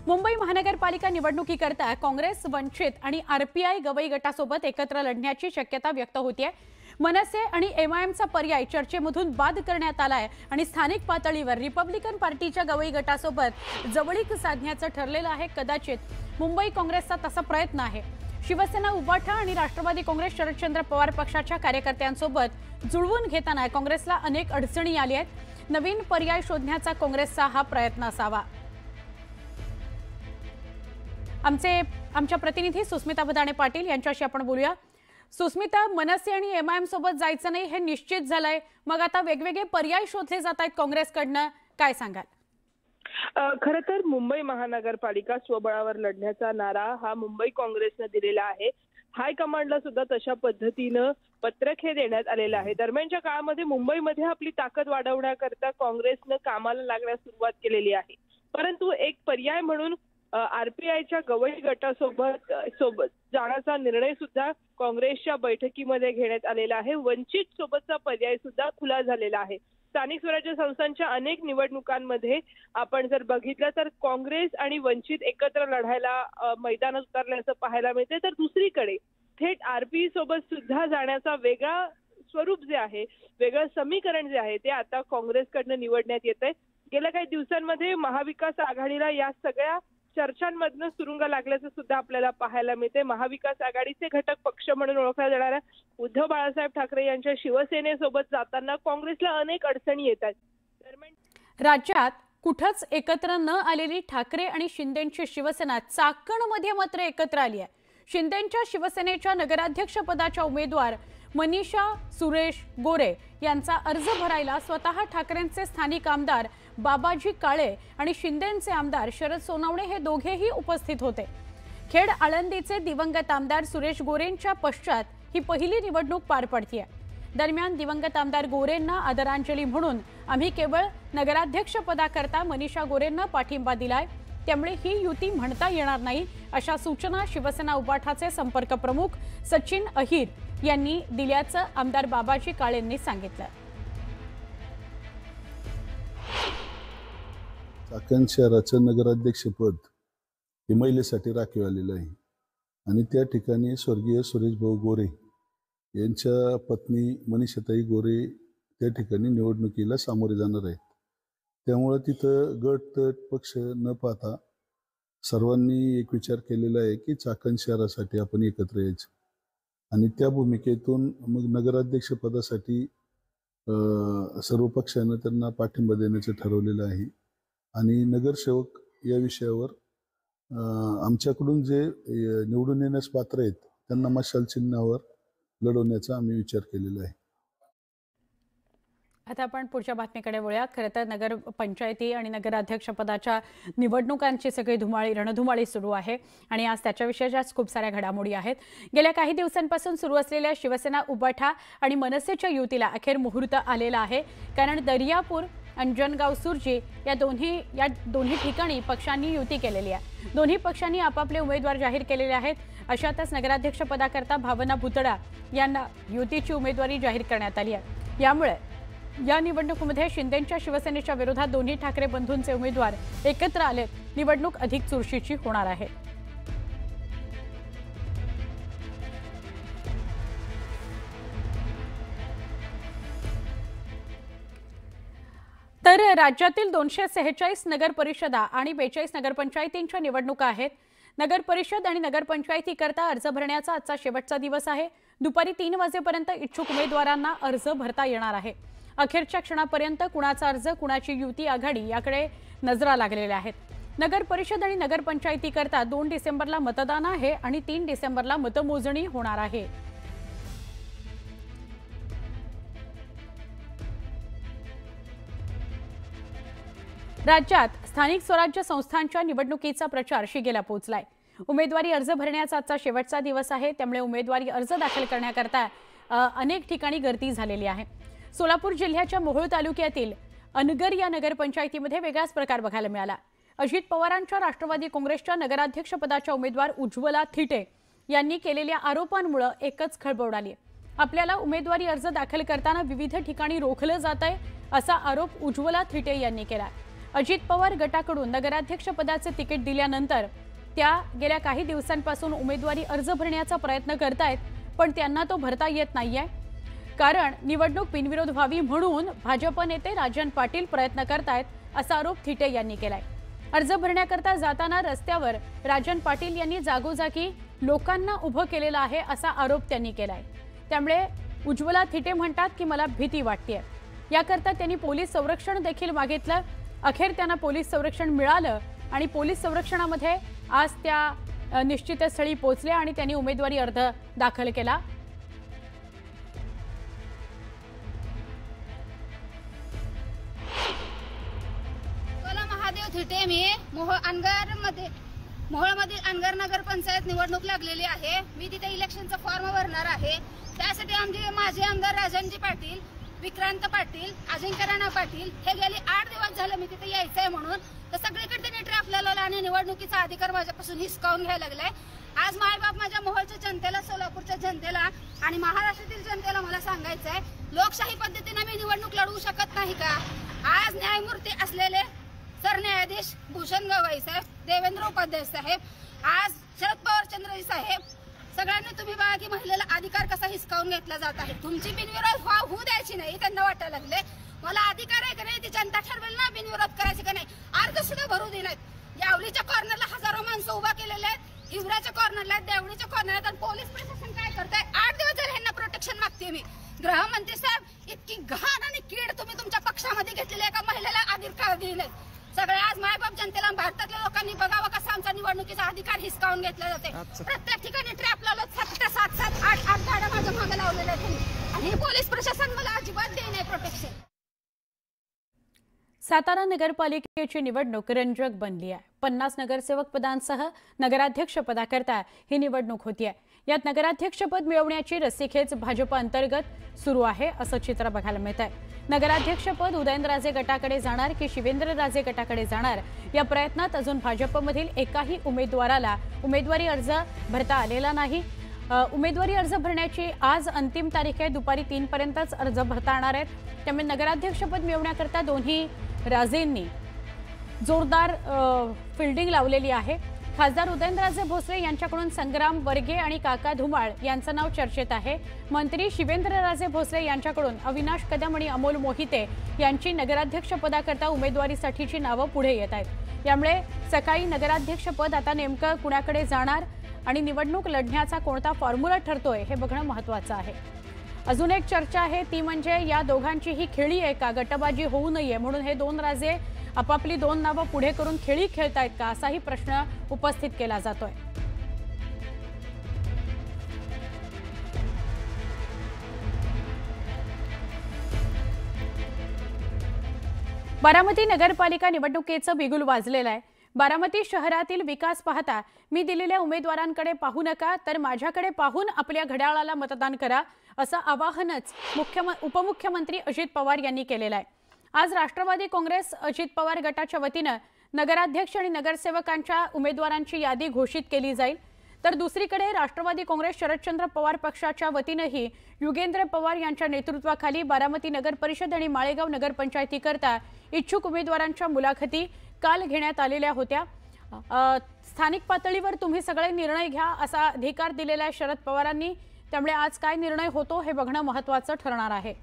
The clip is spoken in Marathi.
मुंबई महानगरपालिका निवडणुकीकरता काँग्रेस, वंचित आणि आरपीआय गवई गटासोबत एकत्र लढण्याची शक्यता व्यक्त होतीये। मनसे आणि एमआयएमचा पर्याय चर्चेमधून बाद करण्यात आलाय आणि स्थानिक पातळीवर रिपब्लिकन पार्टीच्या गवई गटासोबत जवळीक साधण्याचं ठरलेलं आहे। कदाचित मुंबई काँग्रेसचा तसा प्रयत्न आहे। शिवसेना, उबाठा आणि राष्ट्रवादी काँग्रेस शरदचंद्र पवार पक्षाच्या कार्यकर्त्यांसोबत जुळवून घेताना काँग्रेसला अनेक अडचणी आल्या आहेत। नवीन पर्याय शोधण्याचा काँग्रेसचा हा प्रयत्न असावा। आमच्या प्रतिनिधी सुस्मिता बदाणे पाटील यांच्याशी आपण बोलूया। सुस्मिता, मनसे आणि एमआयएम सोबत जायचं नाही हे निश्चित झालंय, मग आता वेगवेगळे पर्याय शोधले जात आहेत काँग्रेसकडनं, काय सांगाल? खरं तर मुंबई महानगरपालिका स्वबळावर लढण्याचा नारा हा मुंबई काँग्रेसने दिलेला आहे। हायकमांडला सुद्धा तशा पद्धतीनं पत्रक हे देण्यात आलेलं आहे। दरम्यानच्या काळामध्ये मुंबईमध्ये आपली ताकद वाढवण्याकरता काँग्रेसनं कामाला लागण्यास सुरुवात केलेली आहे, परंतु एक पर्याय म्हणून आरपीआयच्या गवई गटासोबत जाण्याचा निर्णय सुद्धा काँग्रेसच्या बैठकीमध्ये घेण्यात आलेला आहे। वंचित सोबतचा पर्याय सुद्धा खुला झालेला आहे। स्थानिक स्वराज्य संस्थांच्या अनेक निवडणुकांमध्ये आपण जर बघितलं तर काँग्रेस आणि वंचित एकत्र लढायला मैदानात उतरल्याचं पाहायला मिळते, तर दुसरीकडे थेट आरपी सोबत सुद्धा जाण्याचा वेगळा स्वरूप जे आहे, वेगळं समीकरण जे आहे ते आता काँग्रेसकडनं निवडण्यात येत आहे। गेल्या काही दिवसांमध्ये महाविकास आघाडीला या सगळ्या चर्चांमधनं सुरुंग लागल्याचं सुद्धा आपल्याला पाहायला मिळते। महाविकास आघाडीचे घटक पक्ष म्हणून ओळखल्या जाणाऱ्या उद्धव बाळासाहेब ठाकरे यांच्या शिवसेनेसोबत जाताना काँग्रेसला अनेक अडचणी येतात। दरम्यान राज्यात कुठंच एकत्र न आलेली ठाकरे आणि शिंदेंची शिवसेना चाकणमध्ये मात्र एकत्र आली आहे। शिंदेंच्या शिवसेनेच्या नगराध्यक्ष पदाच्या उमेदवार मनीषा सुरेश गोरे यांचा अर्ज भरायला स्वतः ठाकरेंचे स्थानिक आमदार बाबाजी काळे आणि शिंदेंचे आमदार शरद सोनवणे हे दोघेही उपस्थित होते। खेड आळंदीचे दिवंगत आमदार सुरेश गोरेंच्या पश्चात ही पहिली निवडणूक पार पडतीये। दरम्यान दिवंगत आमदार गोरेंना आदरांजली म्हणून आम्ही केवळ नगराध्यक्ष पदाकरता मनीषा गोरेंना पाठिंबा दिलाय, त्यामुळे ही युती म्हणता येणार नाही, अशा सूचना शिवसेना उबाठाचे संपर्क प्रमुख सचिन अहिर यांनी दिल्याचं आमदार बाबाजी काळेंनी सांगितलं। चाकण शहराचं नगराध्यक्षपद हे महिलेसाठी राखीव आलेलं आहे आणि त्या ठिकाणी स्वर्गीय सुरेश भाऊ गोरे यांच्या पत्नी मनीषाताई गोरे त्या ठिकाणी निवडणुकीला सामोरे जाणार आहेत। त्यामुळे तिथं गट तट पक्ष न पाहता सर्वांनी एक विचार केलेला आहे की चाकण शहरासाठी आपण एकत्र यायचं आणि त्या भूमिकेतून मग नगराध्यक्ष पदासाठी सर्व पक्षानं त्यांना पाठिंबा देण्याचं ठरवलेलं आहे आणि नगरसेवक या विषयावर आमच्याकडून जे निवडून येण्यास पात्र आहेत त्यांना मशाल चिन्हावर लढवण्याचा आम्ही विचार केलेला आहे। आता आपण पुढच्या बातमीकडे वळूया। खरं तर नगर पंचायती आणि नगराध्यक्ष पदाच्या निवडणुकांची सगळी रणधुमाळी सुरू आहे आणि आज त्याच्याविषयीच खूप साऱ्या घडामोडी आहेत। गेल्या काही दिवसांपासून सुरू असलेल्या शिवसेना, उबाठा आणि मनसेच्या युतीला अखेर मुहूर्त आलेला आहे, कारण दर्यापूर, अंजनगाव, सुरजी या दोन्ही ठिकाणी पक्षांनी युती केलेली आहे। दोन्ही पक्षांनी आपापले उमेदवार जाहीर केलेले आहेत। अशातच नगराध्यक्ष पदाकरता भावना भुतडा यांना युतीची उमेदवारी जाहीर करण्यात आली आहे। यामुळे या निवडणुकीमध्ये शिंदेंच्या शिवसेनेच्या विरोधात दोन्ही ठाकरे बंधूंचे उमेदवार एकत्र आलेत। निवडणूक अधिक चुरशीची होणार आहे। तर राज्यातील 246 नगर परिषदा आणि 42 नगरपंचायतींच्या निवडणुका आहेत। नगर परिषद आणि नगरपंचायतीकरता अर्ज भरण्याचा आजचा शेवटचा दिवस आहे। दुपारी 3 वाजेपर्यंत इच्छुक उमेदवारांना अर्ज भरता येणार आहे। अखेरच्या क्षणापर्यंत कुणाचा अर्ज, कुणाची युती आघाडी याकडे नजरा लागलेल्या आहेत। नगर परिषद आणि नगरपंचायतीकरता 2 डिसेंबरला मतदान आहे आणि 3 डिसेंबरला मतमोजणी होणार आहे। राज्यात स्थानिक स्वराज्य संस्थांच्या निवडणुकीचा प्रचार शिगेला पोहोचलाय। उमेदवारी अर्ज भरण्याचा आजचा शेवटचा दिवस आहे, त्यामुळे उमेदवारी अर्ज दाखल करण्याकरता अनेक ठिकाणी गर्दी झालेली आहे। सोलापूर जिल्ह्याच्या मोहोळ तालुक्यातील अनगर या नगरपंचायतीमध्ये वेगळाच प्रकार बघायला मिळाला। अजित पवारांच्या राष्ट्रवादी काँग्रेसच्या नगराध्यक्ष पदाच्या उमेदवार उज्ज्वला थिटे यांनी केलेल्या आरोपांमुळे एकच खळबळ उडाली। आपल्याला उमेदवारी अर्ज दाखल करताना विविध ठिकाणी रोखलं जातंय असा आरोप उज्ज्वला थिटे यांनी केला। अजित पवार गटाकडून नगराध्यक्ष पदाचे तिकीट दिल्यानंतर त्या गेल्या काही दिवसांपासून उमेदवारी अर्ज भरण्याचा प्रयत्न करतायत, पण त्यांना तो भरता येत नाहीये, कारण निवडणूक बिनविरोध व्हावी म्हणून भाजप नेते राजन पाटील प्रयत्न करतायत, असा आरोप थिटे यांनी केलाय। अर्ज भरण्याकरता जाताना रस्त्यावर राजन पाटील यांनी जागोजागी लोकांना उभं केलेलं आहे, असा आरोप त्यांनी केलाय। त्यामुळे उज्ज्वला थिटे म्हणतात की मला भीती वाटते। याकरता त्यांनी पोलीस संरक्षण देखील मागितलं। अखेर त्यांना पोलीस संरक्षण मिळालं आणि पोलीस संरक्षणामध्ये आज त्या निश्चित स्थळी पोहोचल्या आणि त्यांनी उमेदवारी अर्ज दाखल केला। महादेव थिटे मी मोहोळमधील अनगर नगर पंचायत निवडणूक लागलेली आहे। मी तिथे इलेक्शनचा फॉर्म भरणार आहे। त्यासाठी आमचे माजी आमदार राजनजी पाटील, विक्रांत पाटील, अजिंक्य राणा पाटील हे गेले 8 दिवस झाले मी तिथे यायचंय म्हणून तर सगळीकडे त्यांनी ट्रॅप लावला आणि निवडणुकीचा अधिकार माझ्यापासून हिसकावून घ्यायला लागलाय। आज मायबाप माझ्या मोहोळच्या जनतेला, सोलापूरच्या जनतेला आणि महाराष्ट्रातील जनतेला मला सांगायचंय, लोकशाही पद्धतीने मी निवडणूक लढवू शकत नाही का? आज न्यायमूर्ती असलेले सरन्यायाधीश भूषण गवई साहेब, देवेंद्र उपाध्याय साहेब, आज शरद पवार चंद्रजी साहेब, सगळ्यांनी तुम्ही बघा की महिलेला अधिकार कसा हिसकावून घेतला जात आहे। तुमची बिनविरोध होऊ द्यायची नाही त्यांना वाटायला लागले। मला अधिकार आहे का नाही ती जनता ठरवेल ना बिनविरोध करायची का नाही। अर्ज सुद्धा भरू देण्यात यावलीच्या कॉर्नरला हजारो माणसं उभा केलेले आहेत, हिवऱ्याच्या कॉर्नरला, देवळीच्या कॉर्नरला, आणि पोलीस प्रशासन काय करताय? 8 दिवस झाले ह्यांना प्रोटेक्शन मागते मी। गृहमंत्री साहेब, इतकी घाण आणि कीड तुम्ही तुमच्या पक्षामध्ये घेतलेली एका महिलेला अधिकार दिले। सगळे आज मायबाप जनतेला, भारतातल्या लोकांनी बघावं कसा आमचा निवडणुकीचा अधिकार हिसकावून घेतला जाते। प्रत्येक ठिकाणी ट्रॅप लावलं, 7 8 गाड्या माझ्या मागे लावलेल्या आहेत आणि पोलीस प्रशासन मला अजिबात देत नाही प्रोटेक्शन। सातारा नगरपालिकेची निवडणूक रंजक बनली आहे। 50 नगरसेवक पदांसह नगराध्यक्ष पदाकरता ही निवडणूक होतीये। यात नगराध्यक्षपद मिळवण्याची रस्सीखेच भाजप अंतर्गत सुरू आहे, असं चित्र बघायला मिळत आहे। नगराध्यक्षपद उदयनराजे गटाकडे जाणार की शिवेंद्रराजे गटाकडे जाणार, या प्रयत्नात अजून भाजपमधील एकाही उमेदवाराला उमेदवारी अर्ज भरता आलेला नाही। उमेदवारी अर्ज भरण्याची आज अंतिम तारीख आहे, दुपारी 3 पर्यंतच अर्ज भरता येणार आहेत। त्यामुळे नगराध्यक्षपद मिळवण्याकरता दोन्ही राजेंनी जोरदार फिल्डिंग लावलेली आहे। खासदार उदयनराजे भोसले यांच्याकडून संग्राम वर्गे आणि काका धुमाळ यांचं नाव चर्चेत आहे। मंत्री शिवेंद्रराजे भोसले यांच्याकडून अविनाश कदम आणि अमोल मोहिते यांची नगराध्यक्षपदाकरता उमेदवारीसाठीची नावं पुढे येत आहेत। यामुळे सकाळी नगराध्यक्षपद आता नेमकं कुणाकडे जाणार आणि निवडणूक लढण्याचा कोणता फॉर्म्युला ठरतोय हे बघणं महत्त्वाचं आहे। अजून एक चर्चा आहे ती म्हणजे या दोघांची ही खेळी आहे का, गटबाजी होऊ नये म्हणून हे दोन राजे आपापली 2 नावं पुढे करून खेळी खेळतायत का, असाही प्रश्न उपस्थित केला जातोय। बारामती नगरपालिका निवडणुकीचं बिगुल वाजलेलं आहे। बारामती शहरातील विकास पाहता मी दिलेल्या उमेदवारांकडे पाहू नका, तर माझ्याकडे पाहून आपल्या घड्याळाला मतदान करा, असं आवाहनच उपमुख्यमंत्री अजित पवार यांनी केलेलं आहे। आज राष्ट्रवादी काँग्रेस अजित पवार गटाच्या वतीनं नगराध्यक्ष आणि नगरसेवकांच्या उमेदवारांची यादी घोषित केली जाईल, तर दुसरीकडे राष्ट्रवादी काँग्रेस शरदचंद्र पवार पक्षाच्या वतीनंही युगेंद्र पवार यांच्या नेतृत्वाखाली बारामती नगर परिषद आणि माळेगाव नगरपंचायतीकरता इच्छुक उमेदवारांच्या मुलाखती काल घेण्यात आलेल्या होत्या। स्थानिक पातळीवर तुम्ही सगळे निर्णय घ्या असा अधिकार दिलेला आहे शरद पवारांनी, त्यामुळे आज काय निर्णय होतो हे बघणं महत्त्वाचं ठरणार आहे।